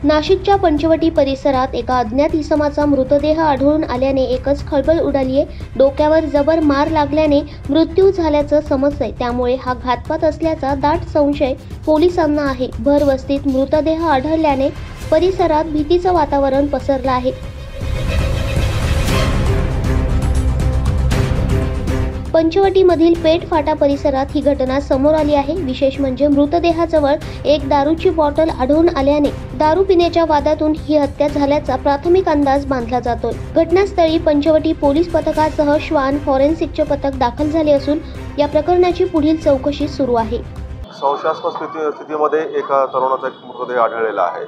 नाशिकच्या पंचवटी परिसरात एका अज्ञात इसमाचा मृतदेह आढळून आल्याने एकच खळबळ उडाली आहे। डोक्यावर जबर मार लागल्याने मृत्यू झाल्याचं समजतंय, त्यामुळे हा घातपात असल्याचा दाट संशय पोलिसांना आहे। भर वस्तीत मृतदेह आढळल्याने परिसरात भीतीचं वातावरण पसरलं आहे। पंचवटीमधील पेठ फाटा परिसरात ही घटना समोर आली आहे। विशेष म्हणजे मृतदेहाजवळ एक दारूची बॉटल आढळून आल्याने दारू पिण्याच्या वादातून ही हत्या झाल्याचा प्राथमिक अंदाज बांधला जातोय। घटनास्थळी पंचवटी पोलीस पथकासह श्वान फॉरेन्सिकचे पथक दाखल झाले असून या प्रकरणाची पुढील चौकशी सुरू आहे। संशयास्पद स्थितीमध्ये एका तरुणाचा एक मृतदेह आढळलेला आहे।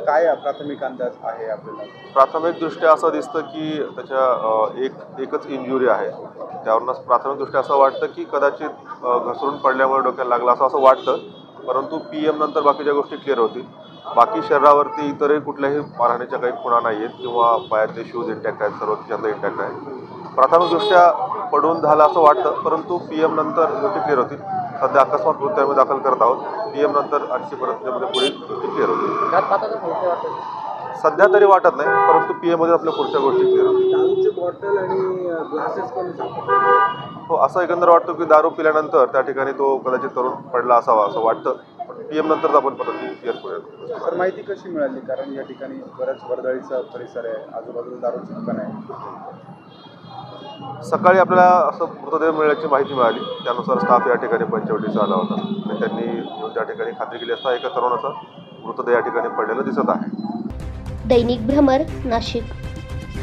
काय प्राथमिक अंदाज आहे आपल्याला? प्राथमिकदृष्ट्या असं दिसतं की त्याच्या एकच इंजुरी आहे। त्यावरूनच प्राथमिकदृष्ट्या असं वाटतं की कदाचित घसरून पडल्यामुळे डोक्याला लागला असं वाटतं, परंतु PM नंतर बाकीच्या गोष्टी क्लिअर होतील। बाकी शरीरावरती इतरही कुठल्याही मारहाणीच्या काही खुणा नाही आहेत किंवा पायातले शूज इंटॅक्ट आहेत, सर्व खिशातलं इंटॅक्ट आहे। प्राथमिकदृष्ट्या पडून झालं असं वाटतं, परंतु PM नंतर गोष्टी क्लिअर होतील। सध्या अकस्मात मृत्यू आम्ही दाखल करत आहोत। PM नंतर आणखी परत पुढील गोष्टी क्लिअर होतील। सध्या तरी वाटत नाही, परंतु PM मध्ये आपल्या पुढच्या गोष्टी क्लिअर होतील। दारूची बॉटल आणि ग्लासेस पण हो, असं एकंदर वाटतं की दारू पिल्यानंतर त्या ठिकाणी तो कदाचित तरुण पडला असावा असं वाटतं। PM नंतर आपण परत क्लिअर करूया। तर माहिती कशी मिळाली? कारण या ठिकाणी बऱ्याच वर्दळीचा परिसर आहे, आजूबाजूला दारूची दुकान आहे। सकाळी आपल्याला असं मृतदेह मिळण्याची माहिती मिळाली, त्यानुसार स्टाफ या ठिकाणी पंचवटीचा आला होता आणि त्यांनी येऊन त्या ठिकाणी खात्री केली असता एका तरुणाचा मृतदेह या ठिकाणी पडलेला दिसत आहे। दैनिक भ्रमर, नाशिक।